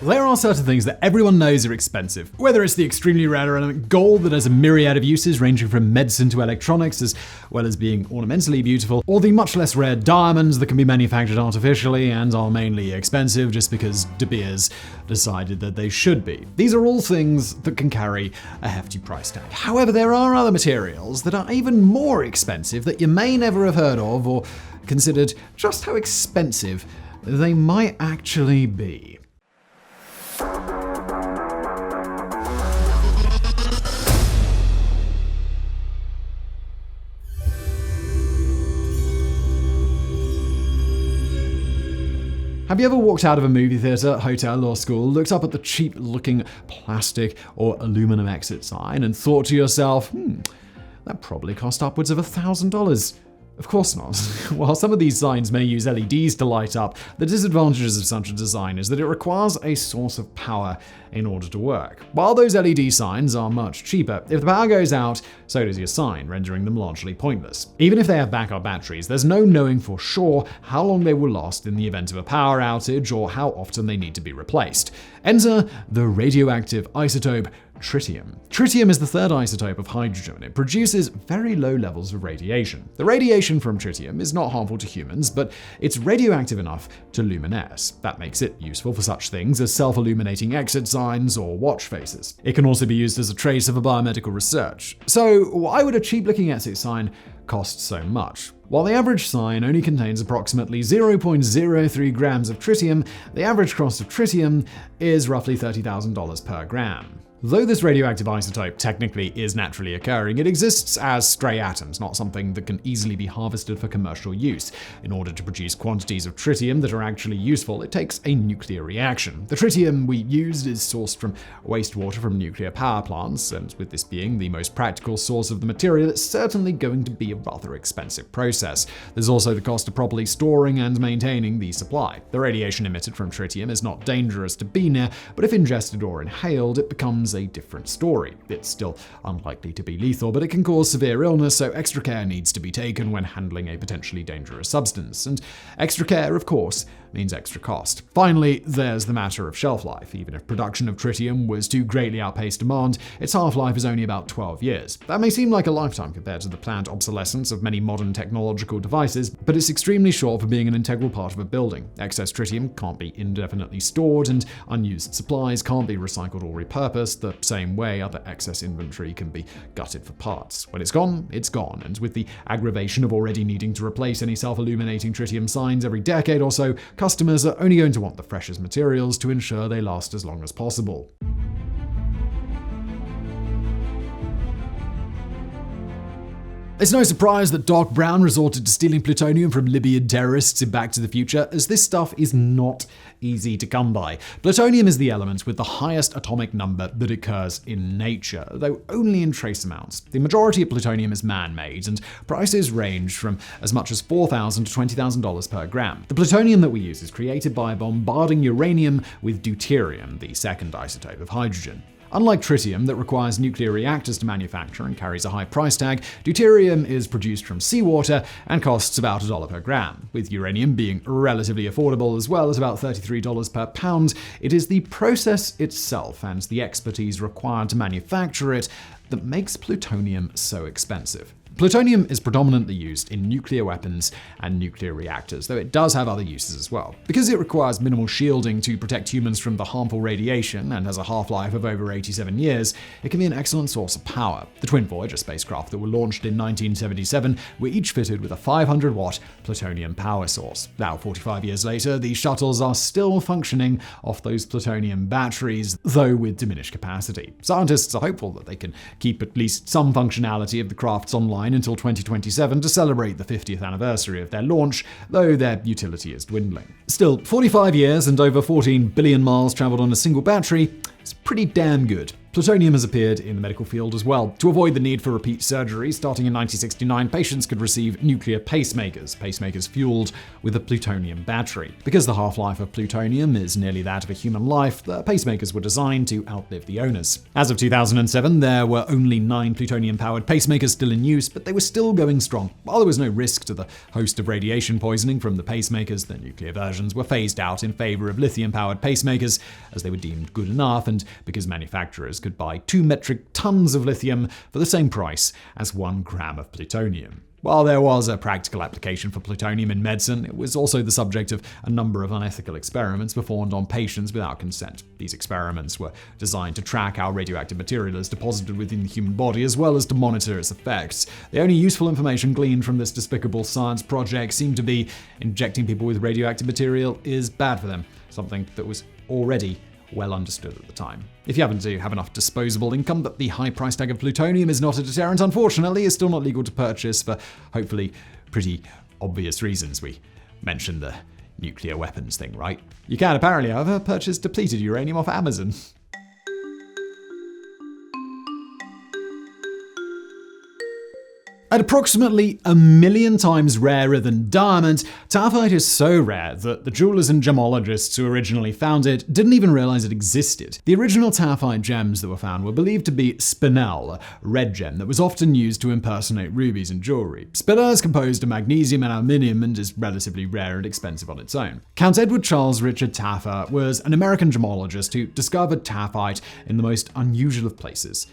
There are certain things that everyone knows are expensive, whether it's the extremely rare element gold that has a myriad of uses ranging from medicine to electronics as well as being ornamentally beautiful, or the much less rare diamonds that can be manufactured artificially and are mainly expensive just because De Beers decided that they should be. These are all things that can carry a hefty price tag. However, there are other materials that are even more expensive that you may never have heard of or considered just how expensive they might actually be. Have you ever walked out of a movie theater, hotel, or school, looked up at the cheap-looking plastic or aluminum exit sign and thought to yourself, that probably cost upwards of $1,000? Of course not. While some of these signs may use LEDs to light up, the disadvantages of such a design is that it requires a source of power in order to work. While those LED signs are much cheaper, if the power goes out, so does your sign, rendering them largely pointless. Even if they have backup batteries, there's no knowing for sure how long they will last in the event of a power outage or how often they need to be replaced. Enter the radioactive isotope Tritium. Tritium is the third isotope of hydrogen. It produces very low levels of radiation. The radiation from tritium is not harmful to humans, but it's radioactive enough to luminesce. That makes it useful for such things as self-illuminating exit signs or watch faces. It can also be used as a tracer for biomedical research. So why would a cheap-looking exit sign cost so much? While the average sign only contains approximately 0.03 grams of tritium, the average cost of tritium is roughly $30,000 per gram. Though this radioactive isotope technically is naturally occurring, it exists as stray atoms, not something that can easily be harvested for commercial use. In order to produce quantities of tritium that are actually useful, it takes a nuclear reaction. The tritium we used is sourced from wastewater from nuclear power plants, and with this being the most practical source of the material, it's certainly going to be a rather expensive process. There's also the cost of properly storing and maintaining the supply. The radiation emitted from tritium is not dangerous to be near, but if ingested or inhaled, it becomes a different story. It's still unlikely to be lethal, but it can cause severe illness, so extra care needs to be taken when handling a potentially dangerous substance. And extra care, of course, means extra cost. Finally, there's the matter of shelf life. Even if production of tritium was to greatly outpace demand, its half-life is only about 12 years. That may seem like a lifetime compared to the planned obsolescence of many modern technological devices, but it's extremely short for being an integral part of a building. Excess tritium can't be indefinitely stored, and unused supplies can't be recycled or repurposed the same way other excess inventory can be gutted for parts. When it's gone, and with the aggravation of already needing to replace any self-illuminating tritium signs every decade or so, customers are only going to want the freshest materials to ensure they last as long as possible. It's no surprise that Doc Brown resorted to stealing plutonium from Libyan terrorists in Back to the Future, as this stuff is not easy to come by. Plutonium is the element with the highest atomic number that occurs in nature, though only in trace amounts. The majority of plutonium is man-made, and prices range from as much as $4,000 to $20,000 per gram. The plutonium that we use is created by bombarding uranium with deuterium, the second isotope of hydrogen. Unlike tritium, that requires nuclear reactors to manufacture and carries a high price tag, deuterium is produced from seawater and costs about $1 per gram. With uranium being relatively affordable as well as about $33 per pound, it is the process itself and the expertise required to manufacture it that makes plutonium so expensive. Plutonium is predominantly used in nuclear weapons and nuclear reactors, though it does have other uses as well. Because it requires minimal shielding to protect humans from the harmful radiation and has a half-life of over 87 years, it can be an excellent source of power. The twin Voyager spacecraft that were launched in 1977 were each fitted with a 500-watt plutonium power source. Now, 45 years later, these shuttles are still functioning off those plutonium batteries, though with diminished capacity. Scientists are hopeful that they can keep at least some functionality of the crafts online until 2027 to celebrate the 50th anniversary of their launch, though their utility is dwindling. Still, 45 years and over 14 billion miles traveled on a single battery is pretty damn good. Plutonium has appeared in the medical field as well. To avoid the need for repeat surgery, starting in 1969, patients could receive nuclear pacemakers fueled with a plutonium battery. Because the half-life of plutonium is nearly that of a human life, the pacemakers were designed to outlive the owners. As of 2007, there were only 9 plutonium-powered pacemakers still in use, but they were still going strong. While there was no risk to the host of radiation poisoning from the pacemakers, the nuclear versions were phased out in favor of lithium-powered pacemakers, as they were deemed good enough and because manufacturers could buy 2 metric tons of lithium for the same price as 1 gram of plutonium. While there was a practical application for plutonium in medicine, it was also the subject of a number of unethical experiments performed on patients without consent. These experiments were designed to track how radioactive material is deposited within the human body, as well as to monitor its effects. The only useful information gleaned from this despicable science project seemed to be injecting people with radioactive material is bad for them, something that was already well understood at the time. If you happen to have enough disposable income, but the high price tag of plutonium is not a deterrent, unfortunately, it's still not legal to purchase for hopefully pretty obvious reasons. We mentioned the nuclear weapons thing, right? You can apparently, however, purchase depleted uranium off Amazon. At approximately 1 million times rarer than diamond, Taaffeite is so rare that the jewelers and gemologists who originally found it didn't even realize it existed. The original Taaffeite gems that were found were believed to be spinel, a red gem that was often used to impersonate rubies in jewelry. Spinel is composed of magnesium and aluminium and is relatively rare and expensive on its own. Count Edward Charles Richard Taffer was an American gemologist who discovered Taaffeite in the most unusual of places,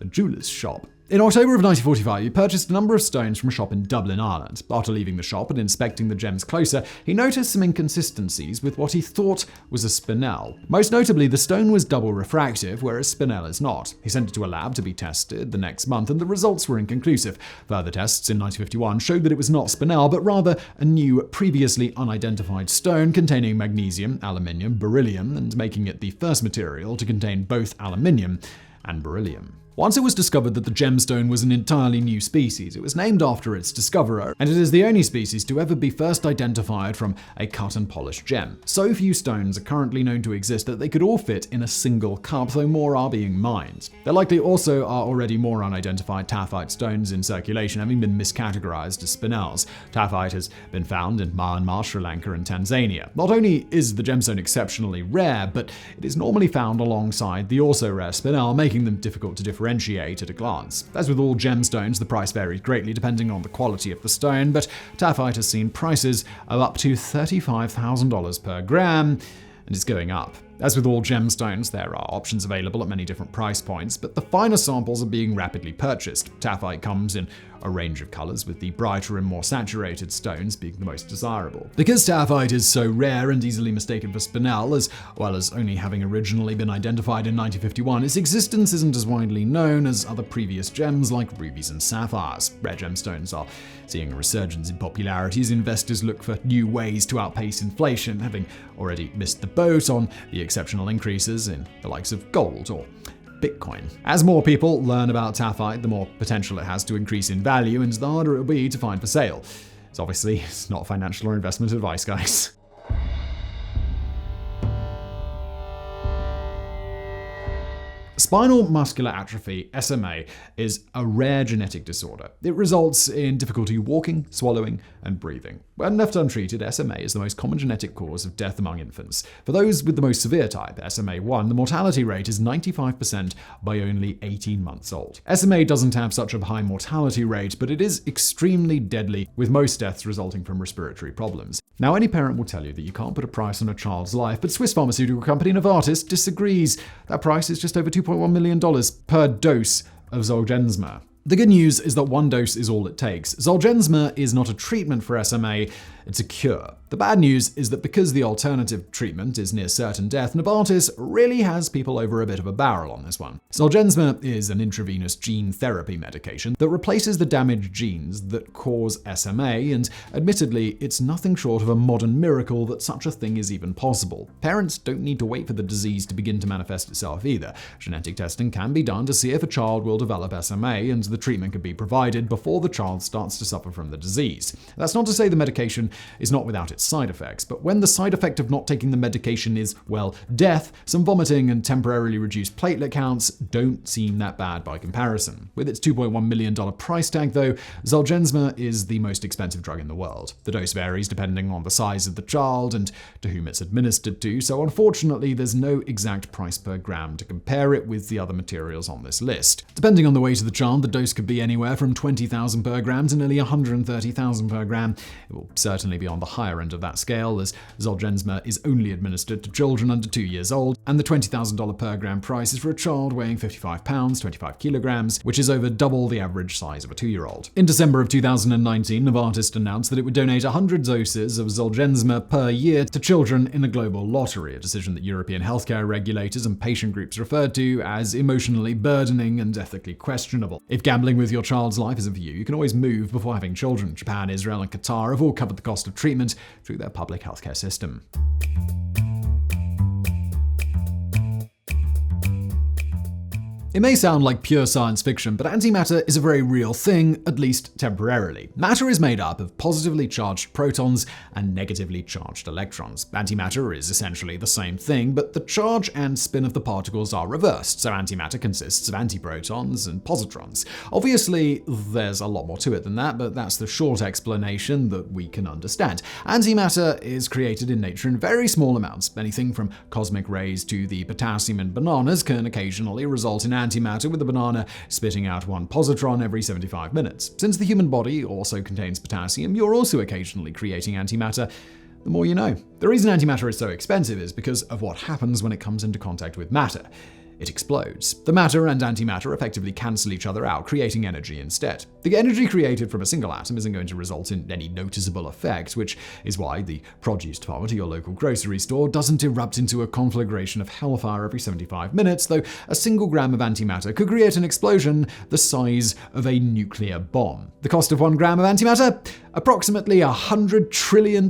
a jeweler's shop. In October of 1945, he purchased a number of stones from a shop in Dublin, Ireland. After leaving the shop and inspecting the gems closer, he noticed some inconsistencies with what he thought was a spinel. Most notably, the stone was double refractive, whereas spinel is not. He sent it to a lab to be tested the next month, and the results were inconclusive. Further tests in 1951 showed that it was not spinel, but rather a new, previously unidentified stone containing magnesium, aluminium, beryllium, and making it the first material to contain both aluminium and beryllium. Once it was discovered that the gemstone was an entirely new species, it was named after its discoverer, and it is the only species to ever be first identified from a cut and polished gem. So few stones are currently known to exist that they could all fit in a single cup, though more are being mined. There likely also are already more unidentified Taaffeite stones in circulation, having been miscategorized as spinels. Taaffeite has been found in Myanmar, Sri Lanka, and Tanzania. Not only is the gemstone exceptionally rare, but it is normally found alongside the also rare spinel, making them difficult to differentiate at a glance. As with all gemstones, the price varies greatly depending on the quality of the stone, but Taaffeite has seen prices of up to $35,000 per gram, and is going up. As with all gemstones, there are options available at many different price points, but the finer samples are being rapidly purchased. Taaffeite comes in a range of colors, with the brighter and more saturated stones being the most desirable. Because Taaffeite is so rare and easily mistaken for spinel, as well as only having originally been identified in 1951, its existence isn't as widely known as other previous gems like rubies and sapphires. Rare gemstones are seeing a resurgence in popularity as investors look for new ways to outpace inflation, having already missed the boat on the exceptional increases in the likes of gold or Bitcoin. As more people learn about Taaffeite, the more potential it has to increase in value, and the harder it will be to find for sale. So obviously, it's not financial or investment advice, guys. Spinal muscular atrophy, SMA, is a rare genetic disorder. It results in difficulty walking, swallowing, and breathing. When left untreated, SMA is the most common genetic cause of death among infants. For those with the most severe type, SMA1, the mortality rate is 95% by only 18 months old. SMA doesn't have such a high mortality rate, but it is extremely deadly, with most deaths resulting from respiratory problems. Now, any parent will tell you that you can't put a price on a child's life, but Swiss pharmaceutical company Novartis disagrees. That price is just over $2.1 million per dose of Zolgensma. The good news is that one dose is all it takes. Zolgensma is not a treatment for SMA, it's a cure. The bad news is that because the alternative treatment is near certain death, Novartis really has people over a bit of a barrel on this one. Zolgensma is an intravenous gene therapy medication that replaces the damaged genes that cause SMA, and admittedly, it's nothing short of a modern miracle that such a thing is even possible. Parents don't need to wait for the disease to begin to manifest itself either. Genetic testing can be done to see if a child will develop SMA, and the treatment can be provided before the child starts to suffer from the disease. That's not to say the medication is not without its its side effects, but when the side effect of not taking the medication is, well, death, some vomiting and temporarily reduced platelet counts don't seem that bad by comparison. With its $2.1 million price tag, though, Zolgensma is the most expensive drug in the world. The dose varies depending on the size of the child and to whom it's administered to, so unfortunately there's no exact price per gram to compare it with the other materials on this list. Depending on the weight of the child, the dose could be anywhere from 20,000 per gram to nearly 130,000 per gram. It will certainly be on the higher end of that scale, as Zolgensma is only administered to children under 2 years old, and the $20,000 per gram price is for a child weighing 55 pounds, 25 kilograms, which is over double the average size of a 2-year-old. In December of 2019, Novartis announced that it would donate 100 doses of Zolgensma per year to children in a global lottery, a decision that European healthcare regulators and patient groups referred to as emotionally burdening and ethically questionable. If gambling with your child's life isn't for you, you can always move before having children. Japan, Israel, and Qatar have all covered the cost of treatment through their public healthcare system. It may sound like pure science fiction, but antimatter is a very real thing, at least temporarily. Matter is made up of positively charged protons and negatively charged electrons. Antimatter is essentially the same thing, but the charge and spin of the particles are reversed, so antimatter consists of antiprotons and positrons. Obviously, there's a lot more to it than that, but that's the short explanation that we can understand. Antimatter is created in nature in very small amounts. Anything from cosmic rays to the potassium in bananas can occasionally result in antimatter, with the banana spitting out one positron every 75 minutes. Since the human body also contains potassium, you're also occasionally creating antimatter. The more you know. The reason antimatter is so expensive is because of what happens when it comes into contact with matter. It explodes. The matter and antimatter effectively cancel each other out, creating energy instead. The energy created from a single atom isn't going to result in any noticeable effect, which is why the produce department at your local grocery store doesn't erupt into a conflagration of hellfire every 75 minutes, though a single gram of antimatter could create an explosion the size of a nuclear bomb. The cost of 1 gram of antimatter? Approximately $100 trillion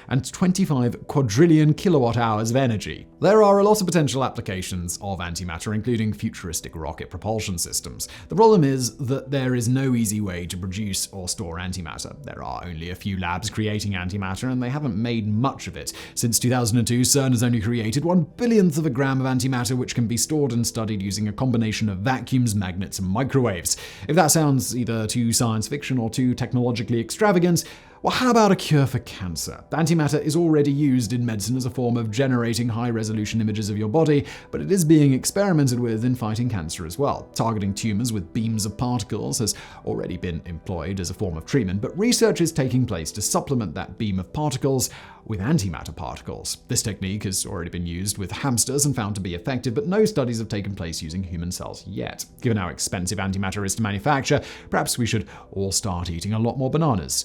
and 25 quadrillion kilowatt hours of energy. There are a lot of potential applications of antimatter, including futuristic rocket propulsion systems. The problem is that there is no easy way to produce or store antimatter. There are only a few labs creating antimatter, and they haven't made much of it. Since 2002, CERN has only created 1/1000th of a gram of antimatter, which can be stored and studied using a combination of vacuums, magnets, and microwaves. If that sounds either too science fiction or too technologically extravagant, well, how about a cure for cancer? Antimatter is already used in medicine as a form of generating high-resolution images of your body, but it is being experimented with in fighting cancer as well. Targeting tumors with beams of particles has already been employed as a form of treatment, but research is taking place to supplement that beam of particles with antimatter particles. This technique has already been used with hamsters and found to be effective, but no studies have taken place using human cells yet. Given how expensive antimatter is to manufacture, perhaps we should all start eating a lot more bananas.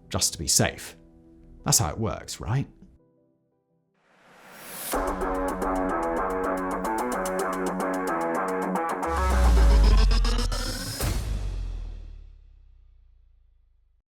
Just to be safe. That's how it works, right?